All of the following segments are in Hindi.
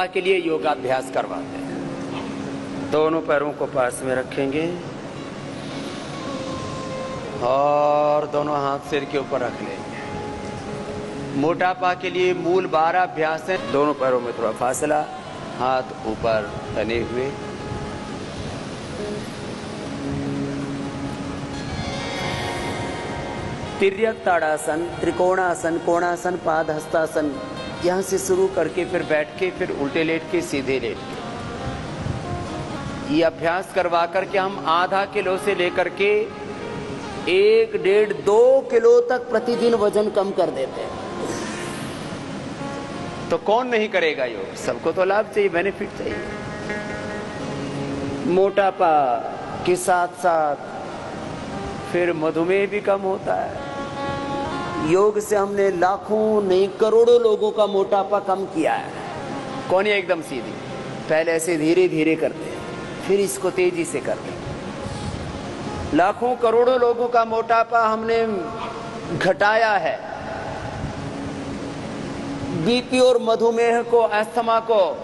के लिए योगाभ्यास करवाते हैं। दोनों पैरों को पास में रखेंगे और दोनों हाथ सिर के ऊपर रख लेंगे। मोटापा के लिए मूल 12 अभ्यास है। दोनों पैरों में थोड़ा फासला, हाथ ऊपर तने हुए। तिर्यक ताड़ासन, त्रिकोणासन, कोणासन, पाद हस्तासन, यहां से शुरू करके फिर बैठ के, फिर उल्टे लेट के, सीधे लेट के ये अभ्यास करवा करके हम आधा किलो से लेकर के 1, 1.5, 2 किलो तक प्रतिदिन वजन कम कर देते हैं। तो कौन नहीं करेगा योग? सबको तो लाभ चाहिए, बेनिफिट चाहिए। मोटापा के साथ साथ फिर मधुमेह भी कम होता है। योग से हमने लाखों नहीं करोड़ों लोगों का मोटापा कम किया है। कौन है एकदम सीधी? पहले ऐसे धीरे धीरे करते हैं, फिर इसको तेजी से करते हैं। लाखों करोड़ों लोगों का मोटापा हमने घटाया है। बीपी और मधुमेह को, अस्थमा को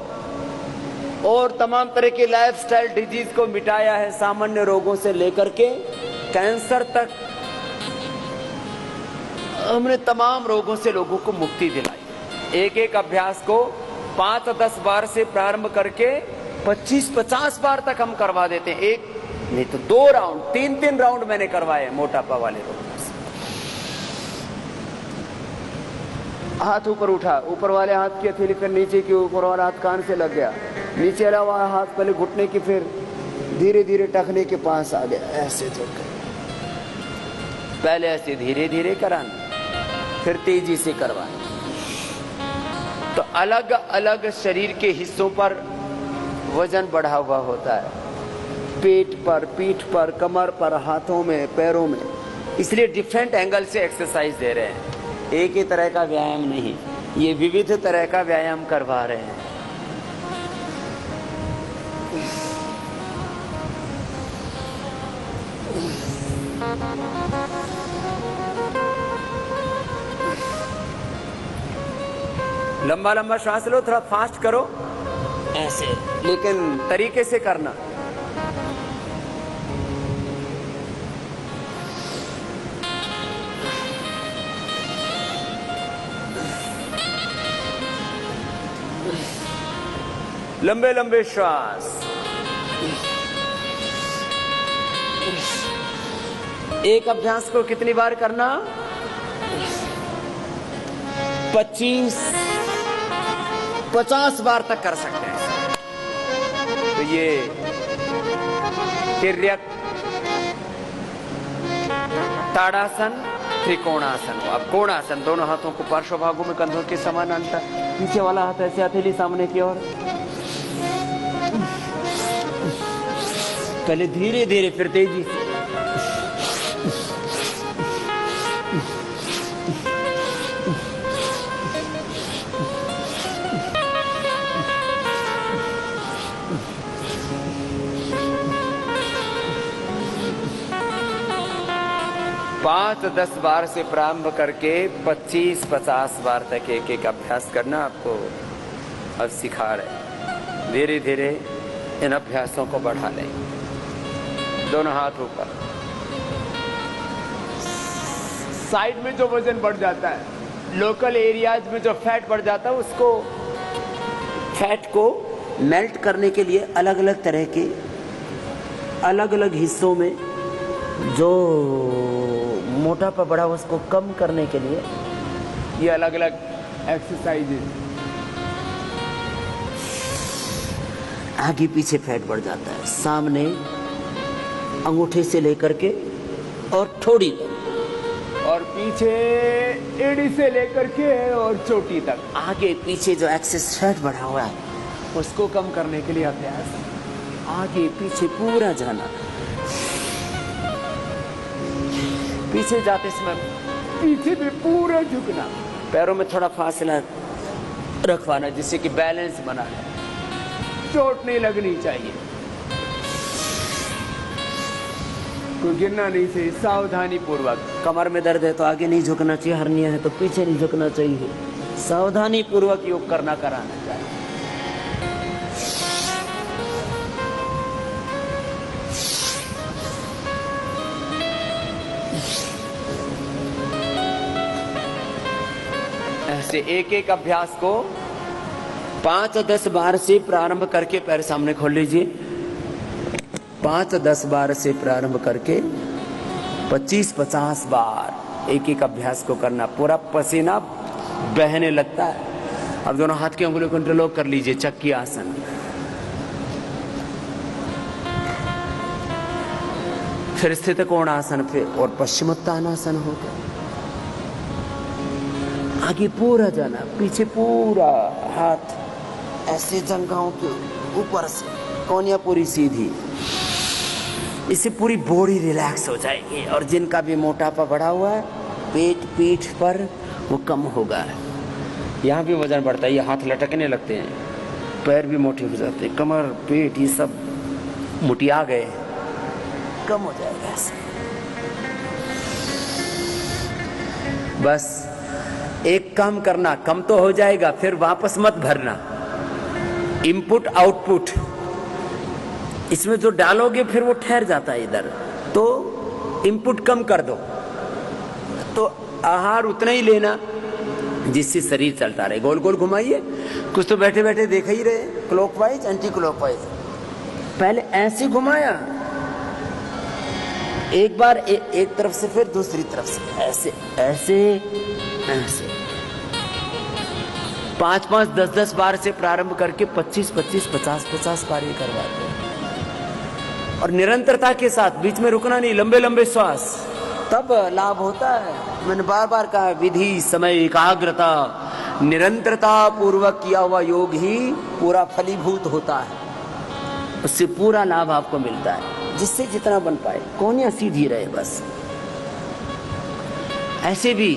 और तमाम तरह के लाइफस्टाइल डिजीज को मिटाया है। सामान्य रोगों से लेकर के कैंसर तक हमने तमाम रोगों से लोगों को मुक्ति दिलाई। एक एक अभ्यास को 5-10 बार से प्रारंभ करके 25-50 बार तक हम करवा देते हैं। एक नहीं तो 2 राउंड, 3-3 राउंड मैंने करवाए मोटापा वाले लोगों से। हाथ ऊपर उठा, ऊपर वाले हाथ की हथेली, फिर नीचे की, ऊपर वाला हाथ कान से लग गया, नीचे वाला हाथ पहले घुटने की, फिर धीरे धीरे टखने के पास आ गया। ऐसे तो पहले ऐसे धीरे धीरे कराना, फिर तेजी से करवाना। तो अलग अलग शरीर के हिस्सों पर वजन बढ़ा हुआ होता है। पेट पर, पीठ पर, कमर पर, हाथों में, पैरों में। इसलिए डिफरेंट एंगल से एक्सरसाइज दे रहे हैं। एक ही तरह का व्यायाम नहीं, ये विविध तरह का व्यायाम करवा रहे हैं। लंबा लंबा श्वास लो, थोड़ा फास्ट करो ऐसे, लेकिन तरीके से करना। लंबे लंबे श्वास। एक अभ्यास को कितनी बार करना? 25-50 बार तक कर सकते हैं। तो ये तिर्यक ताड़ासन, त्रिकोणासन। अब कोणासन, दोनों हाथों को पार्श्व भागों में कंधों के समानांतर, पीछे वाला हाथ ऐसे हथेली सामने की ओर। पहले धीरे धीरे, फिर तेजी से। पाँच 10 बार से प्रारंभ करके 25-50 बार तक एक एक अभ्यास करना आपको अब सिखा रहे। धीरे धीरे इन अभ्यासों को बढ़ा लें। दोनों हाथ ऊपर। साइड में जो वजन बढ़ जाता है, लोकल एरियाज में जो फैट बढ़ जाता है, उसको, फैट को मेल्ट करने के लिए अलग अलग तरह के, अलग अलग हिस्सों में जो मोटापा बढ़ा उसको कम करने के लिए ये अलग अलग एक्सरसाइजेज। आगे पीछे फैट बढ़ जाता है, सामने अंगूठे से लेकर के और ठोड़ी तक, और पीछे एड़ी से लेकर के और चोटी तक। आगे पीछे जो एक्सेस फैट बढ़ा हुआ है उसको कम करने के लिए अभ्यास। आगे पीछे पूरा जाना, पीछे जाते समय पीछे भी पूरा झुकना, पैरों में थोड़ा फासला रखवाना जिससे कि बैलेंस बना है, चोट नहीं लगनी चाहिए, कोई गिरना नहीं चाहिए, सावधानी पूर्वक। कमर में दर्द है तो आगे नहीं झुकना चाहिए, हर्निया है तो पीछे नहीं झुकना चाहिए, सावधानी पूर्वक योग कराना चाहिए। ऐसे एक एक अभ्यास को 5-10 बार से प्रारंभ करके पैर सामने खोल लीजिए। 5-10 बार से प्रारंभ करके 25-50 बार एक एक अभ्यास को करना। पूरा पसीना बहने लगता है। अब दोनों हाथ की उंगलियों को इंटरलॉक कर लीजिए, चक्की आसन। फिर स्थित कोणासन, फिर और पश्चिमोत्तानासन होगा। आगे पूरा जाना, पीछे पूरा, हाथ ऐसे जंघाओं के ऊपर से, कोहनियां पूरी सीधी। इससे पूरी बॉडी रिलैक्स हो जाएगी। और जिनका भी मोटापा बढ़ा हुआ है पेट पीठ पर, वो कम होगा। यहाँ भी वजन बढ़ता है, ये हाथ लटकने लगते हैं, पैर भी मोटे हो जाते हैं, कमर पेट ये सब मुटिया गए, कम हो जाएगा ऐसे। बस एक काम करना, कम तो हो जाएगा, फिर वापस मत भरना। इनपुट आउटपुट इसमें जो डालोगे फिर वो ठहर जाता है इधर, तो इनपुट कम कर दो। तो आहार उतना ही लेना जिससे शरीर चलता रहे। गोल गोल घुमाइए, कुछ तो बैठे बैठे देख ही रहे, क्लॉकवाइज एंटी क्लॉकवाइज। पहले ऐसे घुमाया एक बार, एक तरफ से, फिर दूसरी तरफ से, ऐसे ऐसे ऐसे 5-5, 10-10 बार से प्रारंभ करके 25-25, 50-50 बार ये करवाते हैं। और निरंतरता के साथ, बीच में रुकना नहीं, लंबे लंबे श्वास, तब लाभ होता है। मैंने बार बार कहा, विधि, समय, एकाग्रता, निरंतरता पूर्वक किया हुआ योग ही पूरा फलीभूत होता है। उससे पूरा लाभ आपको मिलता है, जिससे जितना बन पाए। कोहनियां सीधी रहे बस। ऐसे भी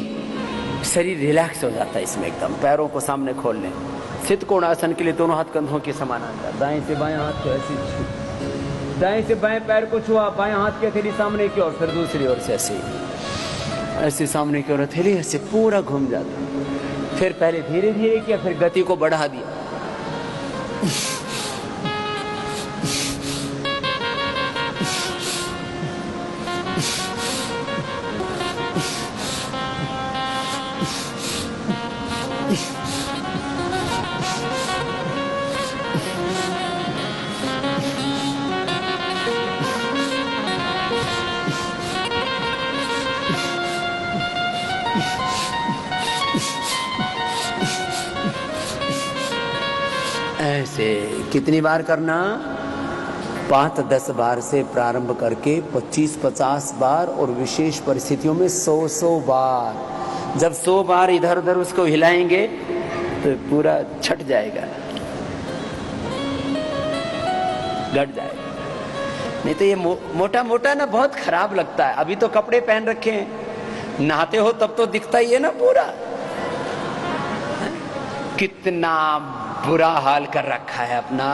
शरीर रिलैक्स हो जाता है इसमें एकदम। पैरों को सामने खोल लें। स्थित कोणासन के लिए दोनों हाथ कंधों के समानांतर, दाएं से बाएं हाथ को ऐसे, दाएं से बाएं पैर को छुआ, बाएं हाथ की हथेली सामने की ओर, फिर दूसरी ओर से ऐसे ऐसे सामने की ओर हथेली, ऐसे पूरा घूम जाता। फिर पहले धीरे धीरे किया, फिर गति को बढ़ा दिया। ऐसे कितनी बार करना? 5-10 बार से प्रारंभ करके 25-50 बार, और विशेष परिस्थितियों में 100-100 बार। जब 100 बार इधर उधर उसको हिलाएंगे तो पूरा छट जाएगा, घट जाएगा। नहीं तो ये मोटा मोटा ना बहुत खराब लगता है। अभी तो कपड़े पहन रखे हैं, नहाते हो तब तो दिखता ही है ना पूरा। कितना बुरा हाल कर रखा है अपना,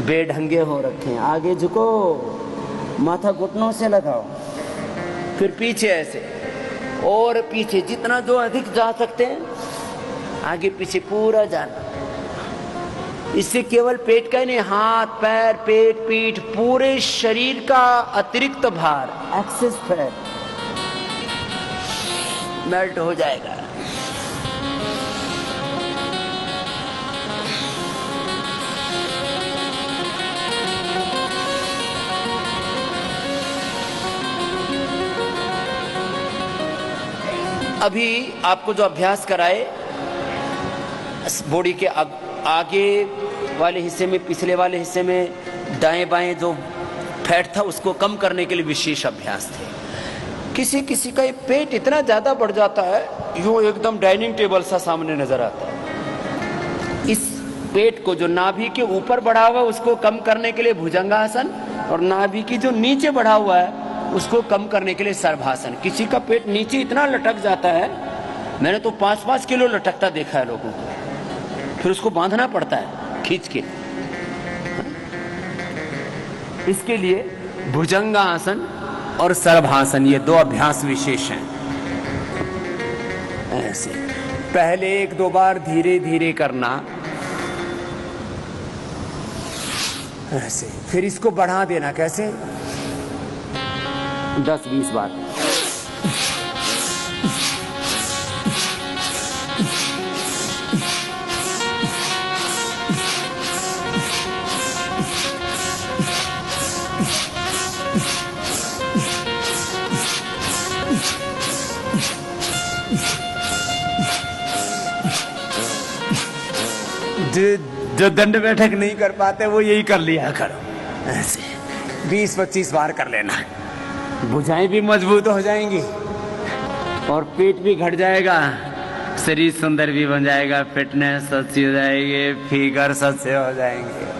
बेढंगे हो रखे हैं। आगे झुको, माथा घुटनों से लगाओ, फिर पीछे ऐसे, और पीछे जितना जो अधिक जा सकते हैं, आगे पीछे पूरा जाना। इससे केवल पेट का ही नहीं, हाथ पैर पेट पीठ पूरे शरीर का अतिरिक्त भार, एक्सेस फैट मेल्ट हो जाएगा। अभी आपको जो अभ्यास कराए, बॉडी के आगे वाले हिस्से में, पिछले वाले हिस्से में, दाएं बाएं जो फैट था उसको कम करने के लिए विशेष अभ्यास थे। किसी किसी का ये पेट इतना ज्यादा बढ़ जाता है, यूं एकदम डाइनिंग टेबल सा सामने नजर आता है। इस पेट को जो नाभि के ऊपर बढ़ा हुआ है उसको कम करने के लिए भुजंगासन, और नाभि की जो नीचे बढ़ा हुआ है उसको कम करने के लिए सर्वासन। किसी का पेट नीचे इतना लटक जाता है, मैंने तो 5-5 किलो लटकता देखा है लोगों को, फिर उसको बांधना पड़ता है खींच के। इसके लिए भुजंगासन और सर्वासन, ये 2 अभ्यास विशेष हैं। ऐसे पहले 1-2 बार धीरे धीरे करना, ऐसे, फिर इसको बढ़ा देना। कैसे? 10-20 बार। जो दंड बैठक नहीं कर पाते वो यही कर लिया करो, ऐसे 20-25 बार कर लेना। भुजाएं भी मजबूत हो जाएंगी और पेट भी घट जाएगा, शरीर सुंदर भी बन जाएगा, फिटनेस अच्छी हो जाएगी, फिगर अच्छे हो जाएंगे।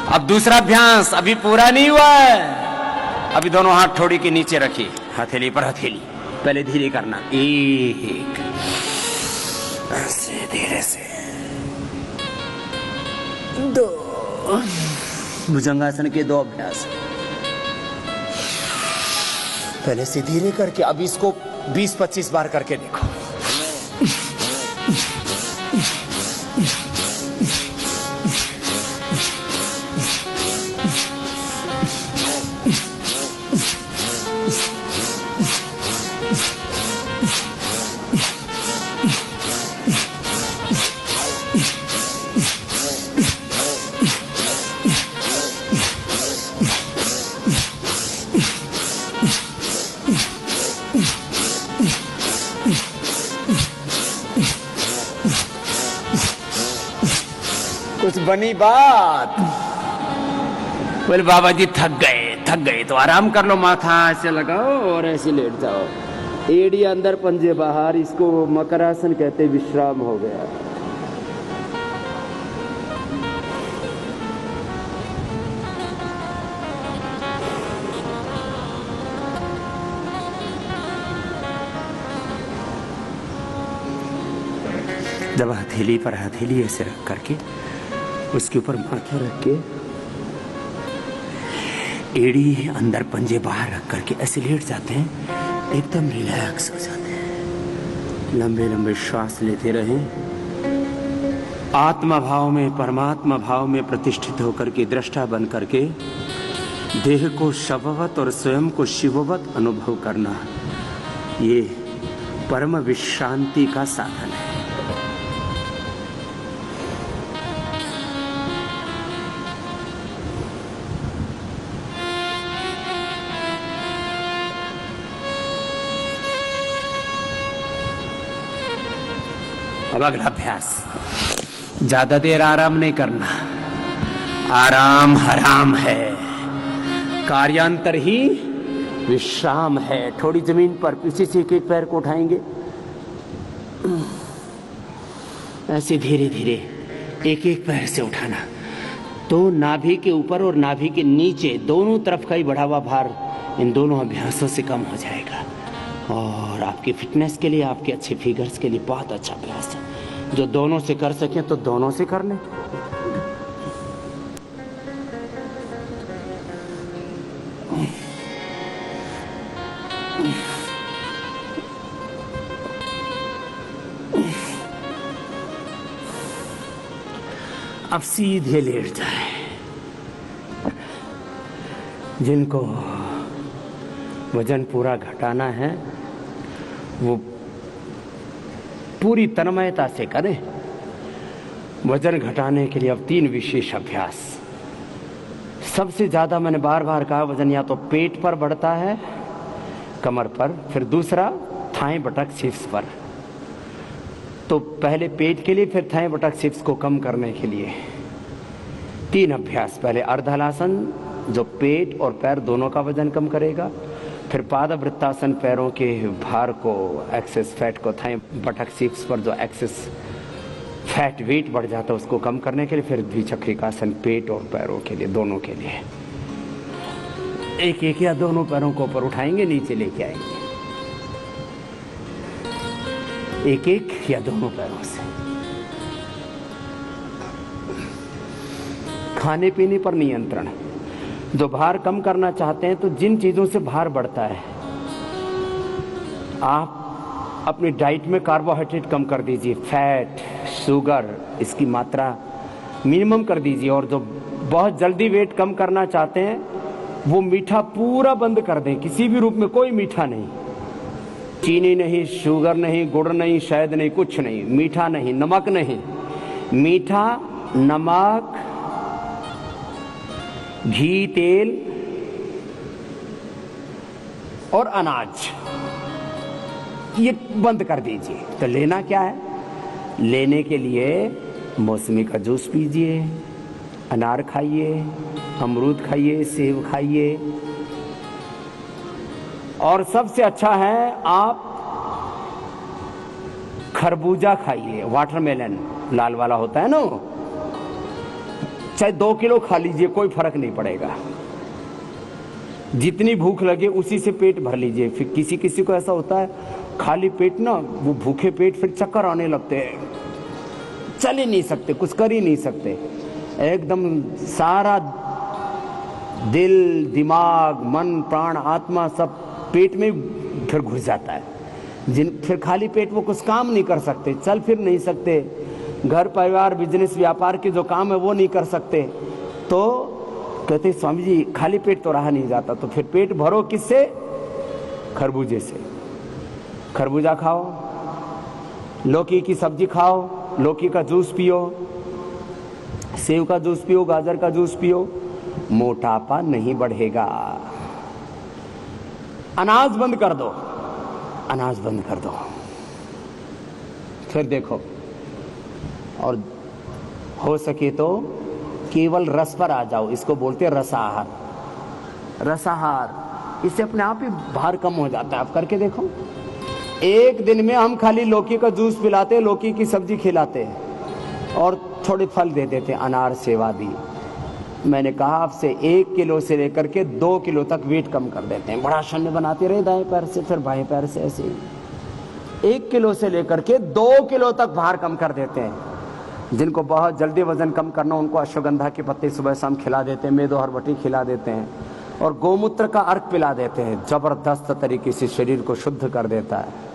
अब दूसरा अभ्यास अभी पूरा नहीं हुआ है। अभी दोनों हाथ थोड़ी के नीचे रखिए, हथेली पर हथेली। पहले धीरे करना, एक ऐसे धीरे से, दो। भुजंगासन के 2 अभ्यास। पहले से धीरे करके अब इसको 20-25 बार करके देखो। कुछ बनी बात। बोले बाबा जी थक गए तो आराम कर लो, माथा ऐसे लगाओ और ऐसे लेट जाओ, एड़ी अंदर पंजे बाहर, इसको मकरासन कहते, विश्राम हो गया। जब हथेली पर हथेली ऐसे रख करके उसके ऊपर माथा रख के एड़ी अंदर पंजे बाहर रख करके ऐसे लेट जाते हैं, एकदम रिलैक्स हो जाते हैं। लंबे लंबे श्वास लेते रहें, आत्मा भाव में, परमात्मा भाव में प्रतिष्ठित होकर के दृष्टा बन करके देह को शववत और स्वयं को शिववत अनुभव करना, ये परम विश्रांति का साधन है। अब अगला अभ्यास, ज्यादा देर आराम नहीं करना, आराम हराम है, कार्यांतर ही विश्राम है। थोड़ी जमीन पर पीछे से एक पैर को उठाएंगे, ऐसे धीरे धीरे एक पैर से उठाना, तो नाभि के ऊपर और नाभि के नीचे दोनों तरफ का ही बढ़ा हुआ भार इन दोनों अभ्यासों से कम हो जाएगा। और आपकी फिटनेस के लिए, आपके अच्छे फिगर्स के लिए बहुत अच्छा अभ्यास है। जो दोनों से कर सकें तो दोनों से कर लें। अब सीधे लेट जाए। जिनको वजन पूरा घटाना है वो पूरी तन्मयता से करें। वजन घटाने के लिए अब 3 विशेष अभ्यास। सबसे ज्यादा मैंने बार बार कहा, वजन या तो पेट पर बढ़ता है, कमर पर, फिर दूसरा थाई बटक शीर्ष पर। तो पहले पेट के लिए, फिर थाई बटक शीर्ष को कम करने के लिए 3 अभ्यास। पहले अर्धहलासन जो पेट और पैर दोनों का वजन कम करेगा, फिर पादवृत्तासन पैरों के भार को, एक्सेस फैट को, थाई बटक शीर्ष पर जो एक्सेस फैट वेट बढ़ जाता है उसको कम करने के लिए, फिर द्विचक्रिकासन पेट और पैरों के लिए, दोनों के लिए। एक या दोनों पैरों को ऊपर उठाएंगे, नीचे लेके आएंगे, एक या दोनों पैरों से। खाने पीने पर नियंत्रण। जो भार कम करना चाहते हैं तो जिन चीजों से भार बढ़ता है, आप अपनी डाइट में कार्बोहाइड्रेट कम कर दीजिए, फैट, शुगर, इसकी मात्रा मिनिमम कर दीजिए। और जो बहुत जल्दी वेट कम करना चाहते हैं वो मीठा पूरा बंद कर दें, किसी भी रूप में कोई मीठा नहीं, चीनी नहीं, शुगर नहीं, गुड़ नहीं, शहद नहीं, कुछ नहीं, मीठा नहीं, नमक नहीं। मीठा, नमक, घी, तेल और अनाज, ये बंद कर दीजिए। तो लेना क्या है? लेने के लिए मौसमी का जूस पीजिए, अनार खाइए, अमरूद खाइए, सेब खाइए, और सबसे अच्छा है आप खरबूजा खाइए, वाटरमेलन लाल वाला होता है ना, चाहे 2 किलो खा लीजिए, कोई फर्क नहीं पड़ेगा। जितनी भूख लगे उसी से पेट भर लीजिए। फिर किसी किसी को ऐसा होता है खाली पेट ना, वो भूखे पेट फिर चक्कर आने लगते हैं, चल ही नहीं सकते, कुछ कर ही नहीं सकते, एकदम सारा दिल, दिमाग, मन, प्राण, आत्मा सब पेट में फिर घुस जाता है। फिर खाली पेट वो कुछ काम नहीं कर सकते, चल फिर नहीं सकते, घर परिवार बिजनेस व्यापार के जो काम है वो नहीं कर सकते। तो कहते स्वामी जी खाली पेट तो रहा नहीं जाता, तो फिर पेट भरो किससे? खरबूजे से। खरबूजा खाओ, लौकी की सब्जी खाओ, लौकी का जूस पियो, सेव का जूस पियो, गाजर का जूस पियो, मोटापा नहीं बढ़ेगा। अनाज बंद कर दो, अनाज बंद कर दो, फिर देखो। और हो सके तो केवल रस पर आ जाओ, इसको बोलते हैं रसाहार। रसाहार, इससे अपने आप ही भार कम हो जाता है। आप करके देखो, एक दिन में हम खाली लौकी का जूस पिलाते, लौकी की सब्जी खिलाते और थोड़े फल दे देते, अनार, सेव आदि। मैंने कहा आपसे 1 किलो से लेकर के 2 किलो तक वेट कम कर देते हैं। बड़ा शून्य बनाते रहे दाएं पैर से, फिर बाएं पैर से, ऐसे ही 1 किलो से लेकर के 2 किलो तक भार कम कर देते हैं। जिनको बहुत जल्दी वजन कम करना, उनको अश्वगंधा के पत्ते सुबह शाम खिला देते हैं, मेदो हरबटी खिला देते हैं, और गोमूत्र का अर्क पिला देते हैं। जबरदस्त तरीके से शरीर को शुद्ध कर देता है।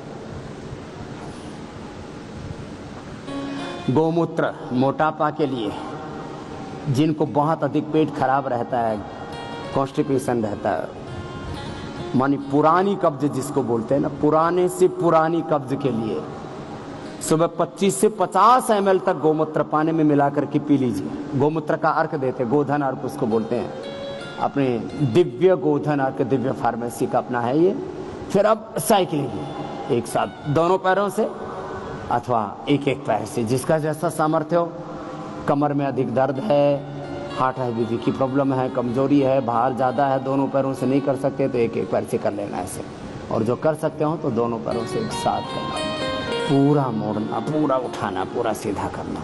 गोमूत्र मोटापा के लिए, जिनको बहुत अधिक पेट खराब रहता है, कॉन्स्टिपेशन रहता है, मानी पुरानी कब्ज जिसको बोलते हैं ना, पुराने से पुरानी कब्ज के लिए सुबह 25 से 50 ml तक गोमूत्र पानी में मिलाकर के पी लीजिए। गोमूत्र का अर्क देते, गोधन अर्क उसको बोलते हैं। अपने दिव्य गोधन अर्क, दिव्य फार्मेसी का अपना है ये। फिर अब साइकिलिंग, एक साथ दोनों पैरों से अथवा एक एक पैर से, जिसका जैसा सामर्थ्य हो। कमर में अधिक दर्द है, हार्ट बीपी की प्रॉब्लम है, कमजोरी है, भार ज़्यादा है, दोनों पैरों से नहीं कर सकते तो एक एक पैर से कर लेना ऐसे, और जो कर सकते हो तो दोनों पैरों से एक साथ करना, पूरा मोड़ना, पूरा उठाना, पूरा सीधा करना।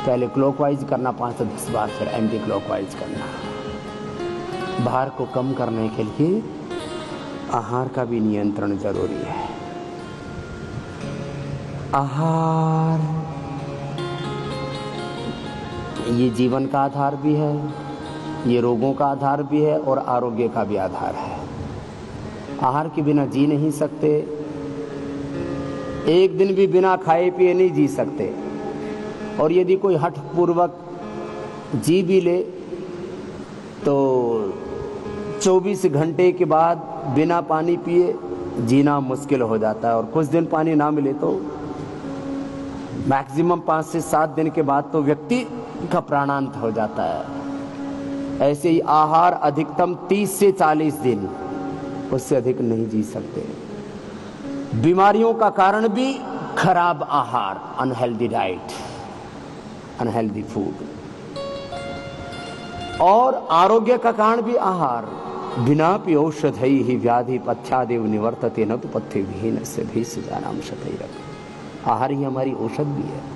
पहले क्लॉकवाइज करना 5 से 10 बार, फिर एंटी क्लॉकवाइज करना। भार को कम करने के लिए आहार का भी नियंत्रण जरूरी है। आहार ये जीवन का आधार भी है, ये रोगों का आधार भी है, और आरोग्य का भी आधार है। आहार के बिना जी नहीं सकते, एक दिन भी बिना खाए पिए नहीं जी सकते। और यदि कोई हठ पूर्वक जी भी ले तो 24 घंटे के बाद बिना पानी पिए जीना मुश्किल हो जाता है। और कुछ दिन पानी ना मिले तो मैक्सिमम 5 से 7 दिन के बाद तो व्यक्ति का प्राणांत हो जाता है। ऐसे ही आहार अधिकतम 30 से 40 दिन, उससे अधिक नहीं जी सकते। बीमारियों का कारण भी खराब आहार, अनहेल्दी डाइट, अनहेल्दी फूड, और आरोग्य का कारण भी आहार। बिनापि औषधैः ही व्याधि पथ्यादेव निवर्तते, न तो पथ्य विहीन से भी सुजानाम शतैरपि। आहार ही हमारी औषध भी है।